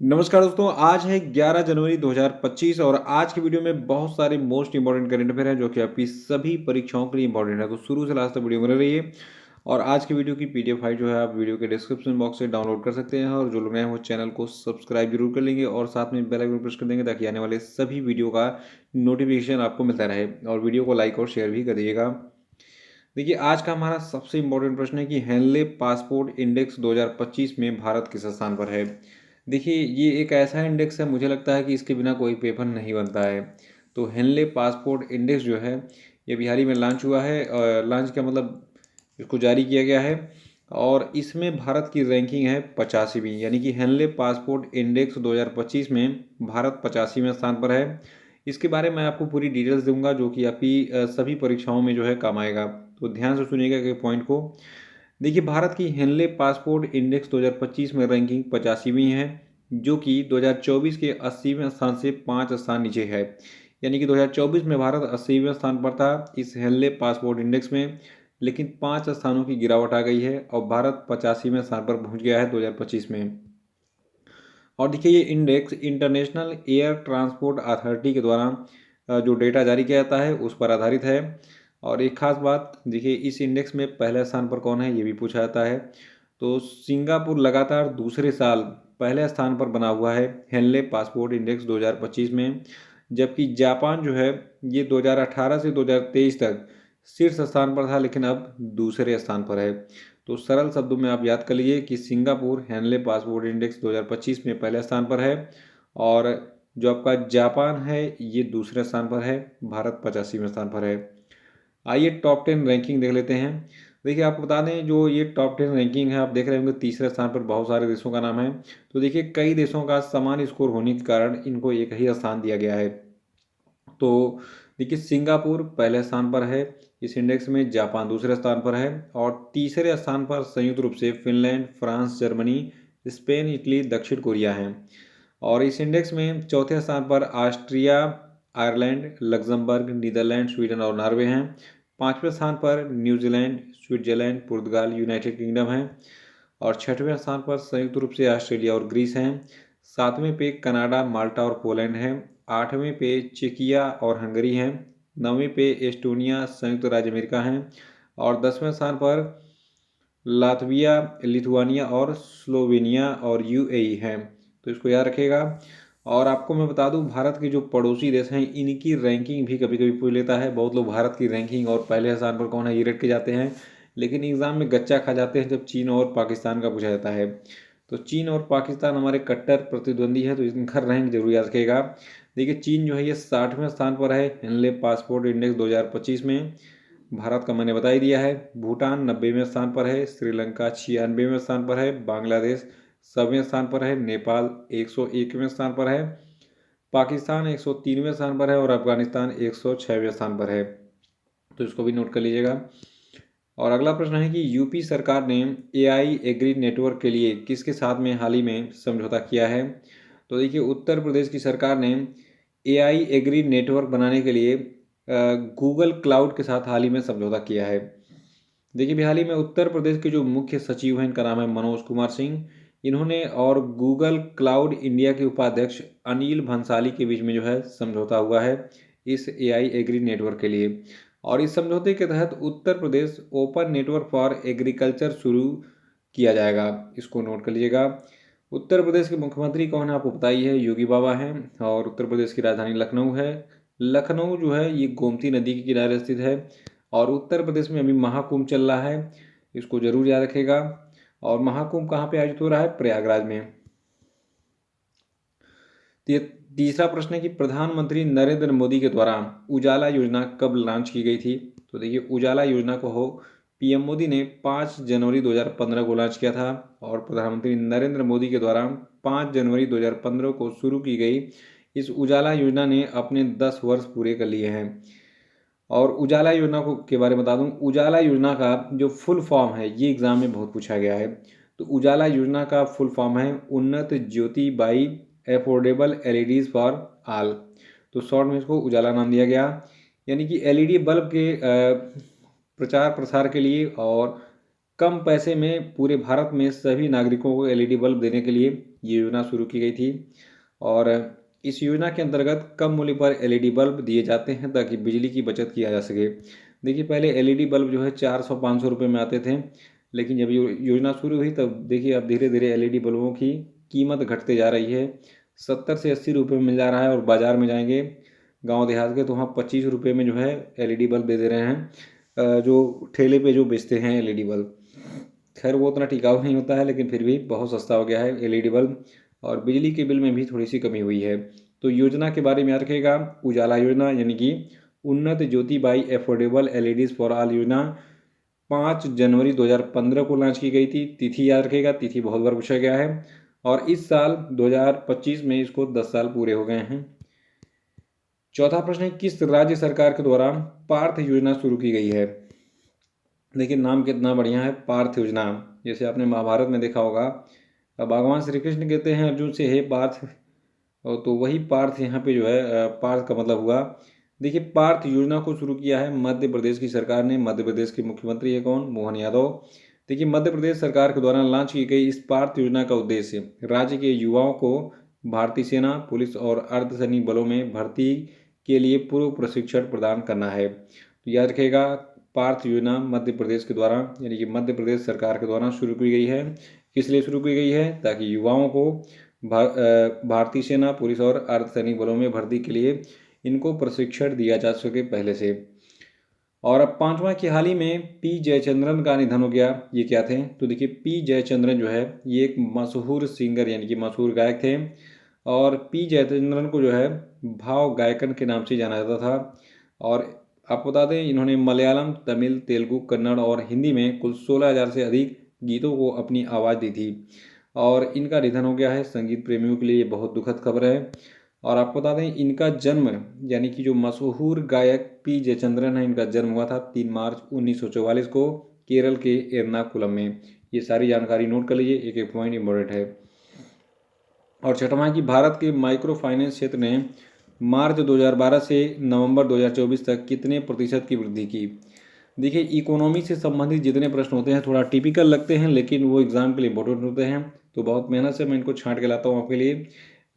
नमस्कार दोस्तों, आज है 11 जनवरी 2025 और आज की वीडियो में बहुत सारे मोस्ट इंपॉर्टेंट करंट अफेयर हैं जो कि आपकी सभी परीक्षाओं के लिए इंपॉर्टेंट है। तो शुरू से लास्ट तक वीडियो बने रहिए और आज की वीडियो की पीडीएफ फाइल जो है आप वीडियो के डिस्क्रिप्शन बॉक्स से डाउनलोड कर सकते हैं और जो लोग नए हैं वो चैनल को सब्सक्राइब जरूर कर लेंगे और साथ में बेल आइकन प्रेस कर देंगे ताकि आने वाले सभी वीडियो का नोटिफिकेशन आपको मिलता रहे और वीडियो को लाइक और शेयर भी कर दीजिएगा। देखिए, आज का हमारा सबसे इम्पोर्टेंट प्रश्न है कि हेनले पासपोर्ट इंडेक्स 2025 में भारत किस स्थान पर है। देखिए, ये एक ऐसा इंडेक्स है, मुझे लगता है कि इसके बिना कोई पेपर नहीं बनता है। तो हेनले पासपोर्ट इंडेक्स जो है ये अभी हाल ही में लॉन्च हुआ है। लॉन्च का मतलब इसको जारी किया गया है और इसमें भारत की रैंकिंग है 85वीं, यानी कि हेनले पासपोर्ट इंडेक्स 2025 में भारत 85वें स्थान पर है। इसके बारे में आपको पूरी डिटेल्स दूंगा जो कि आपकी सभी परीक्षाओं में जो है काम आएगा। तो ध्यान से सुनिएगा कि पॉइंट को। देखिए, भारत की हेनले पासपोर्ट इंडेक्स 2025 में रैंकिंग 85वीं है, जो कि 2024 के 80वें स्थान से 5 स्थान नीचे है। यानी कि 2024 में भारत 80वें स्थान पर था इस हेनले पासपोर्ट इंडेक्स में, लेकिन 5 स्थानों की गिरावट आ गई है और भारत 85वें स्थान पर पहुंच गया है 2025 में। और देखिए, ये index international air transport authority के द्वारा जो डेटा जारी किया जाता है उस पर आधारित है। और एक खास बात देखिए, इस इंडेक्स में पहले स्थान पर कौन है ये भी पूछा जाता है। तो सिंगापुर लगातार दूसरे साल पहले स्थान पर बना हुआ है हेनले पासपोर्ट इंडेक्स 2025 में, जबकि जापान जो है ये 2018 से 2023 तक शीर्ष स्थान पर था लेकिन अब दूसरे स्थान पर है। तो सरल शब्दों में आप याद कर लीजिए कि सिंगापुर हेनले पासपोर्ट इंडेक्स 2025 में पहले स्थान पर है और जो आपका जापान है ये दूसरे स्थान पर है, भारत 85वें स्थान पर है। आइए टॉप 10 रैंकिंग देख लेते हैं। देखिए, आपको बता दें जो ये टॉप 10 रैंकिंग है आप देख रहे होंगे तीसरे स्थान पर बहुत सारे देशों का नाम है। तो देखिए, कई देशों का समान स्कोर होने के कारण इनको एक ही स्थान दिया गया है। तो देखिए, सिंगापुर पहले स्थान पर है इस इंडेक्स में, जापान दूसरे स्थान पर है और तीसरे स्थान पर संयुक्त रूप से Finland, France, Germany, Spain, Italy, दक्षिण कोरिया हैं। और इस इंडेक्स में चौथे स्थान पर Austria, Ireland, Luxembourg, Netherlands, Sweden और नॉर्वे हैं। पांचवें स्थान पर न्यूजीलैंड, स्विट्जरलैंड, पुर्तगाल, यूनाइटेड किंगडम है और छठवें स्थान पर संयुक्त रूप से ऑस्ट्रेलिया और ग्रीस हैं। सातवें पे कनाडा, माल्टा और पोलैंड हैं। आठवें पे चेकिया और हंगरी हैं। नौवें पे एस्टोनिया, संयुक्त राज्य अमेरिका हैं और 10वें स्थान पर लातविया, लिथुआनिया और स्लोवेनिया और यूएई हैं। तो इसको याद रखिएगा। और आपको मैं बता दूं, भारत के जो पड़ोसी देश हैं इनकी रैंकिंग भी कभी कभी पूछ लेता है। बहुत लोग भारत की रैंकिंग और पहले स्थान पर कौन है ये रट के जाते हैं, लेकिन एग्जाम में गच्चा खा जाते हैं जब चीन और पाकिस्तान का पूछा जाता है। तो चीन और पाकिस्तान हमारे कट्टर प्रतिद्वंदी है, तो इनका रैंक जरूर याद रखेगा। देखिए, चीन जो है ये 60वें स्थान पर है हेनले पासपोर्ट इंडेक्स 2025 में। भारत का मैंने बता ही दिया है। भूटान 90वें स्थान पर है, श्रीलंका 96वें स्थान पर है, बांग्लादेश 100वें स्थान पर है, नेपाल 101वें स्थान पर है, पाकिस्तान 103वें स्थान पर है और अफगानिस्तान 106वें स्थान पर है। तो इसको भी नोट कर लीजिएगा। और अगला प्रश्न है कि यूपी सरकार ने एआई एग्री नेटवर्क के लिए किसके साथ में हाल ही में समझौता किया है। तो देखिए, उत्तर प्रदेश की सरकार ने एआई एग्री नेटवर्क बनाने के लिए गूगल क्लाउड के साथ हाल ही में समझौता किया है। देखिए, भी हाल ही में उत्तर प्रदेश के जो मुख्य सचिव हैं इनका नाम है मनोज कुमार सिंह। इन्होंने और गूगल क्लाउड इंडिया के उपाध्यक्ष अनिल भंसाली के बीच में जो है समझौता हुआ है इस एआई एग्री नेटवर्क के लिए। और इस समझौते के तहत Uttar Pradesh open network for agriculture शुरू किया जाएगा। इसको नोट कर लीजिएगा। उत्तर प्रदेश के मुख्यमंत्री कौन है आपको पता ही है, योगी बाबा हैं और उत्तर प्रदेश की राजधानी लखनऊ है। लखनऊ जो है ये गोमती नदी के किनारे स्थित है और उत्तर प्रदेश में अभी महाकुंभ चल रहा है, इसको जरूर याद रखेगा। और महाकुंभ कहाँ पे आयोजित हो रहा है, प्रयागराज में। तीसरा प्रश्न है कि प्रधानमंत्री नरेंद्र मोदी के द्वारा उजाला योजना कब लॉन्च की गई थी। तो देखिए, उजाला योजना को हो पीएम मोदी ने 5 जनवरी 2015 को लॉन्च किया था और प्रधानमंत्री नरेंद्र मोदी के द्वारा 5 जनवरी 2015 को शुरू की गई इस उजाला योजना ने अपने 10 वर्ष पूरे कर लिए हैं। और उजाला योजना को के बारे में बता दूं, उजाला योजना का जो फुल फॉर्म है ये एग्जाम में बहुत पूछा गया है। तो उजाला योजना का फुल फॉर्म है Unnat Jyoti by affordable LEDs for all. तो शॉर्ट में इसको उजाला नाम दिया गया। यानी कि एलईडी बल्ब के प्रचार प्रसार के लिए और कम पैसे में पूरे भारत में सभी नागरिकों को एलईडी बल्ब देने के लिए ये योजना शुरू की गई थी। और इस योजना के अंतर्गत कम मूल्य पर एलईडी बल्ब दिए जाते हैं ताकि बिजली की बचत किया जा सके। देखिए पहले एलईडी बल्ब जो है 400-500 रुपये में आते थे, लेकिन जब योजना शुरू हुई तब देखिए अब धीरे धीरे एलईडी बल्बों की कीमत घटते जा रही है। 70 से 80 रुपये में मिल जा रहा है, और बाज़ार में जाएंगे गांव देहात के तो वहाँ 25 रुपये में जो है एलईडी बल्ब दे दे रहे हैं, जो ठेले पे जो बेचते हैं एलईडी बल्ब। खैर वो उतना टिकाऊ नहीं होता है, लेकिन फिर भी बहुत सस्ता हो गया है एलईडी बल्ब, और बिजली के बिल में भी थोड़ी सी कमी हुई है। तो योजना के बारे में याद रखिएगा, उजाला योजना यानी कि Unnat Jyoti by affordable LEDs for all योजना 5 जनवरी 2015 को लॉन्च की गई थी। तिथि याद रखिएगा, तिथि बहुत बार पूछा गया है, और इस साल 2025 में इसको 10 साल पूरे हो गए हैं। चौथा प्रश्न है, किस राज्य सरकार के द्वारा पार्थ योजना शुरू की गई है? देखिए नाम कितना बढ़िया है, पार्थ योजना। जैसे आपने महाभारत में देखा होगा, भगवान श्री कृष्ण कहते हैं अर्जुन से, हे पार्थ, और तो वही पार्थ यहाँ पे जो है पार्थ का मतलब हुआ। देखिए पार्थ योजना को शुरू किया है मध्य प्रदेश की सरकार ने। मध्य प्रदेश के मुख्यमंत्री है कौन? मोहन यादव। देखिए मध्य प्रदेश सरकार के द्वारा लॉन्च की गई इस पार्थ योजना का उद्देश्य राज्य के युवाओं को भारतीय सेना, पुलिस और अर्धसैनिक बलों में भर्ती के लिए पूर्व प्रशिक्षण प्रदान करना है। तो याद रखिएगा, पार्थ योजना मध्य प्रदेश के द्वारा यानी कि मध्य प्रदेश सरकार के द्वारा शुरू की गई है। किस लिए शुरू की गई है? ताकि युवाओं को भारतीय सेना, पुलिस और अर्धसैनिक बलों में भर्ती के लिए इनको प्रशिक्षण दिया जा सके पहले से। और अब पांचवा कि हाल ही में पी जयचंद्रन का निधन हो गया। ये क्या थे? तो देखिए पी जयचंद्रन जो है ये एक मशहूर सिंगर यानी कि मशहूर गायक थे, और पी जयचंद्रन को जो है भाव गायकन के नाम से जाना जाता था। और आपको बता दें इन्होंने मलयालम, तमिल, तेलुगु, कन्नड़ और हिंदी में कुल 16,000 से अधिक गीतों को अपनी आवाज़ दी थी, और इनका निधन हो गया है। संगीत प्रेमियों के लिए ये बहुत दुखद खबर है। और आपको बता दें इनका जन्म यानी कि जो मशहूर गायक पी जयचंद्रन है, इनका जन्म हुआ था 3 मार्च 1944 को केरल के एर्नाकुलम में। ये सारी जानकारी नोट कर लीजिए, एक एक पॉइंट इंपॉर्टेंट है। और छठवां कि भारत के माइक्रो फाइनेंस क्षेत्र ने मार्च 2012 से नवंबर 2024 तक कितने प्रतिशत की वृद्धि की? देखिए इकोनॉमी से संबंधित जितने प्रश्न होते हैं थोड़ा टिपिकल लगते हैं, लेकिन वो एग्जाम के लिए इंपॉर्टेंट होते हैं, तो बहुत मेहनत से मैं इनको छांट के लाता हूँ आपके लिए।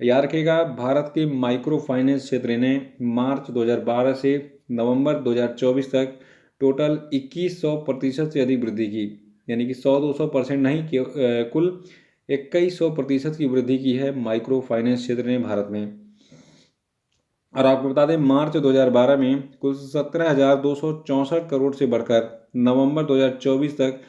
याद रखिएगा, भारत के माइक्रो फाइनेंस क्षेत्र ने मार्च 2012 से नवंबर 2024 तक टोटल 2100% से अधिक वृद्धि की, यानी कि 100-200% नहीं, कुल 2100% की वृद्धि की है माइक्रो फाइनेंस क्षेत्र ने भारत में। और आपको बता दें मार्च 2012 में कुल 17,264 करोड़ से बढ़कर नवंबर 2024 तक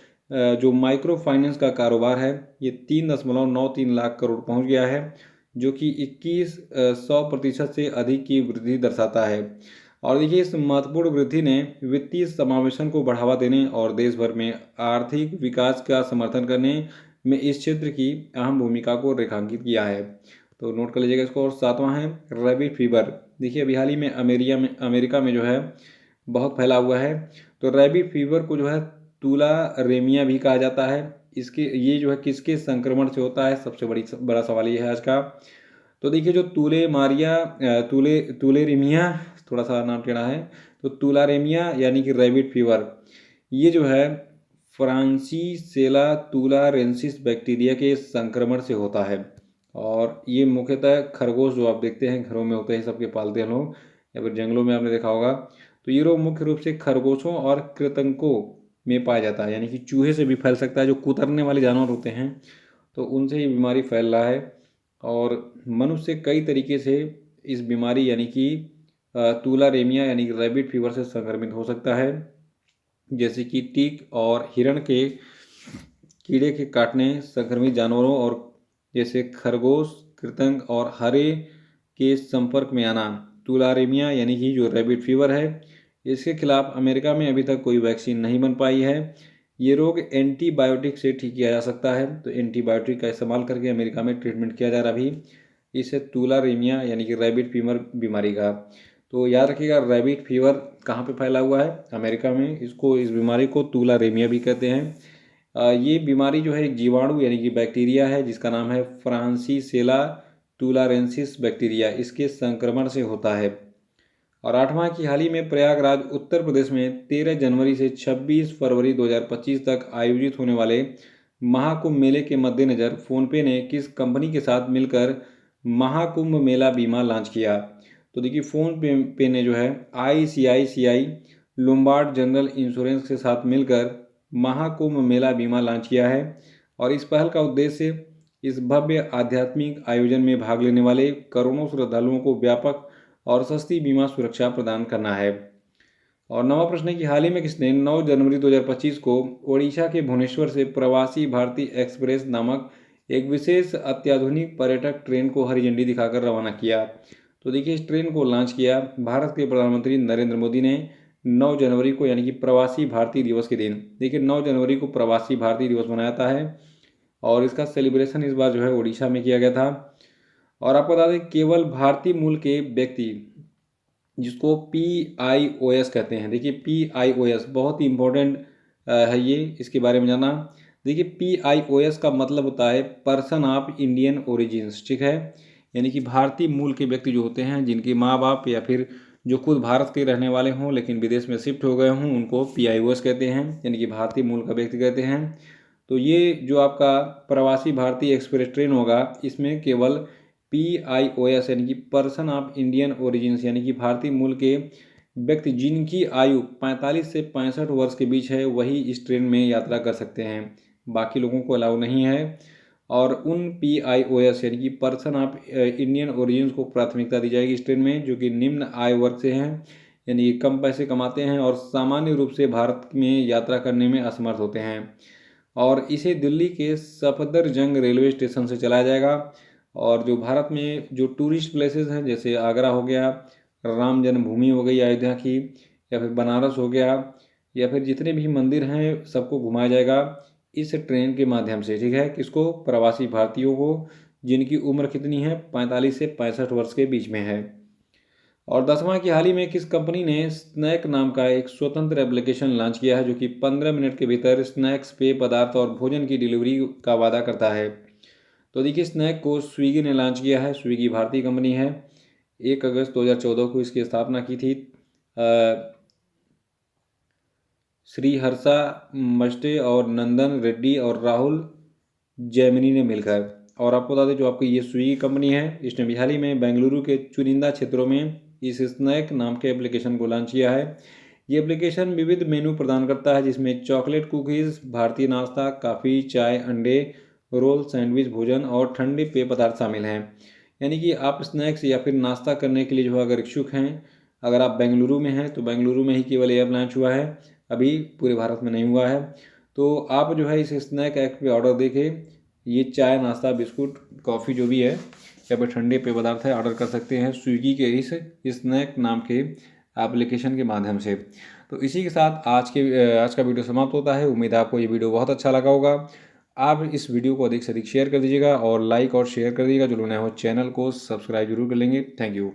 जो माइक्रो फाइनेंस का कारोबार है ये 3.93 लाख करोड़ पहुंच गया है, जो कि 2100% से अधिक की वृद्धि दर्शाता है। और देखिए इस महत्वपूर्ण वृद्धि ने वित्तीय समावेशन को बढ़ावा देने और देश भर में आर्थिक विकास का समर्थन करने में इस क्षेत्र की अहम भूमिका को रेखांकित किया है। तो नोट कर लीजिएगा इसको। और सातवां है रैबिट फीवर। देखिए अभी हाल ही में अमेरिका में जो है बहुत फैला हुआ है। तो रैबिट फीवर को जो है तुलारेमिया भी कहा जाता है। इसके ये जो है किसके संक्रमण से होता है, सबसे बड़ा सवाल ये है आज का। तो देखिए जो तुलेरेमिया, थोड़ा सा नाम टेढ़ा है, तो तुलारेमिया यानी कि रैबिट फीवर, ये जो है फ्रांसीसेला तुलारेंसिस बैक्टीरिया के संक्रमण से होता है। और ये मुख्यतः खरगोश जो आप देखते हैं घरों में होते हैं, सबके पालते हैं लोग, या फिर जंगलों में आपने देखा होगा। तो ये रोग मुख्य रूप से खरगोशों और कृंतकों में पाया जाता है, यानी कि चूहे से भी फैल सकता है, जो कुतरने वाले जानवर होते हैं तो उनसे ये बीमारी फैल रहा है। और मनुष्य कई तरीके से इस बीमारी यानी कि तुलारेमिया यानी कि रैबिट फीवर से संक्रमित हो सकता है, जैसे कि टीक और हिरण के कीड़े के काटने, संक्रमित जानवरों और जैसे खरगोश, कृंतक और हरे के संपर्क में आना। तुलारेमिया यानी कि जो रैबिट फीवर है, इसके खिलाफ अमेरिका में अभी तक कोई वैक्सीन नहीं बन पाई है। ये रोग एंटीबायोटिक से ठीक किया जा सकता है, तो एंटीबायोटिक का इस्तेमाल करके अमेरिका में ट्रीटमेंट किया जा रहा अभी इसे तुलारेमिया यानी कि रैबिट फीवर बीमारी का। तो याद रखिएगा रैबिट फीवर कहाँ पे फैला हुआ है? अमेरिका में। इस बीमारी को तुलारेमिया भी कहते हैं। ये बीमारी जो है एक जीवाणु यानी कि बैक्टीरिया है जिसका नाम है फ्रांसीसेला तुलारेंसिस बैक्टीरिया, इसके संक्रमण से होता है। और आठवां कि हाल ही में प्रयागराज उत्तर प्रदेश में 13 जनवरी से 26 फरवरी 2025 तक आयोजित होने वाले महाकुंभ मेले के मद्देनज़र फ़ोनपे ने किस कंपनी के साथ मिलकर महाकुंभ मेला बीमा लॉन्च किया? तो देखिए फ़ोन पे ने जो है आईसीआईसीआई लोम्बार्ड जनरल इंश्योरेंस के साथ मिलकर महाकुंभ मेला बीमा लॉन्च किया है और इस पहल का उद्देश्य इस भव्य आध्यात्मिक आयोजन में भाग लेने वाले करोड़ों श्रद्धालुओं को व्यापक और सस्ती बीमा सुरक्षा प्रदान करना है। और नवा प्रश्न है कि हाल ही में किसने 9 जनवरी 2025 को ओडिशा के भुवनेश्वर से प्रवासी भारतीय एक्सप्रेस नामक एक विशेष अत्याधुनिक पर्यटक ट्रेन को हरी झंडी दिखाकर रवाना किया? तो देखिए इस ट्रेन को लॉन्च किया भारत के प्रधानमंत्री नरेंद्र मोदी ने 9 जनवरी को, यानी कि प्रवासी भारतीय दिवस के दिन। देखिए 9 जनवरी को प्रवासी भारतीय दिवस मनाया जाता है और इसका सेलिब्रेशन इस बार जो है उड़ीसा में किया गया था। और आपको बता दें केवल भारतीय मूल के व्यक्ति, जिसको PIOS कहते हैं, देखिए PIOS बहुत ही इम्पोर्टेंट है ये, इसके बारे में जाना। देखिए PIOS का मतलब होता है पर्सन ऑफ इंडियन ओरिजिन्स, ठीक है। यानी कि भारतीय मूल के व्यक्ति जो होते हैं, जिनके माँ बाप या फिर जो खुद भारत के रहने वाले हों लेकिन विदेश में शिफ्ट हो गए हों, उनको PIOS कहते हैं, यानी कि भारतीय मूल का व्यक्ति कहते हैं। तो ये जो आपका प्रवासी भारतीय एक्सप्रेस ट्रेन होगा, इसमें केवल PIOS यानी कि पर्सन ऑफ इंडियन ओरिजिन्स, यानी कि भारतीय मूल के व्यक्ति जिनकी आयु 45 से 65 वर्ष के बीच है, वही इस ट्रेन में यात्रा कर सकते हैं, बाकी लोगों को अलाउ नहीं है। और उन PIOS यानी कि पर्सन ऑफ इंडियन ओरिजिन्स को प्राथमिकता दी जाएगी इस ट्रेन में, जो कि निम्न आय वर्ग से हैं, यानी कि कम पैसे कमाते हैं और सामान्य रूप से भारत में यात्रा करने में असमर्थ होते हैं। और इसे दिल्ली के सफदरजंग रेलवे स्टेशन से चलाया जाएगा। और जो भारत में जो टूरिस्ट प्लेसेस हैं, जैसे आगरा हो गया, राम जन्मभूमि हो गई अयोध्या की, या फिर बनारस हो गया, या फिर जितने भी मंदिर हैं सबको घुमाया जाएगा इस ट्रेन के माध्यम से, ठीक है। किसको? प्रवासी भारतीयों को, जिनकी उम्र कितनी है? 45 से 65 वर्ष के बीच में है। और 10वां कि हाल ही में किस कंपनी ने स्नैक नाम का एक स्वतंत्र एप्लीकेशन लॉन्च किया है, जो कि 15 मिनट के भीतर स्नैक्स, पेय पदार्थ और भोजन की डिलीवरी का वादा करता है? तो देखिए स्नैक को स्विगी ने लॉन्च किया है। स्विगी भारतीय कंपनी है। 1 अगस्त 2014 को इसकी स्थापना की थी श्री हर्षा मस्टे और नंदन रेड्डी और राहुल जैमिनी ने मिलकर। और आपको बता दें जो आपकी ये स्विगी कंपनी है, इसने भी हाल ही में बेंगलुरु के चुनिंदा क्षेत्रों में इस स्नैक नाम के एप्लीकेशन को लॉन्च किया है। ये एप्लीकेशन विविध मेनू प्रदान करता है, जिसमें चॉकलेट कुकीज़, भारतीय नाश्ता, काफ़ी, चाय, अंडे, रोल, सैंडविच, भोजन और ठंडे पेय पदार्थ शामिल हैं। यानी कि आप स्नैक्स या फिर नाश्ता करने के लिए जो अगर इच्छुक हैं, अगर आप बेंगलुरु में हैं तो बेंगलुरु में ही केवल ये ऐप लॉन्च हुआ है, अभी पूरे भारत में नहीं हुआ है। तो आप जो है इस स्नैक ऐप पे ऑर्डर देके ये चाय, नाश्ता, बिस्कुट, कॉफ़ी जो भी है या फिर ठंडे पेय पदार्थ है ऑर्डर कर सकते हैं स्विगी के इस स्नैक नाम के एप्लीकेशन के माध्यम से। तो इसी के साथ आज का वीडियो समाप्त होता है। उम्मीद है आपको ये वीडियो बहुत अच्छा लगा होगा। आप इस वीडियो को अधिक से अधिक शेयर कर दीजिएगा और लाइक और शेयर कर दीजिएगा। जो लोग नए हो चैनल को सब्सक्राइब जरूर कर लेंगे। Thank you.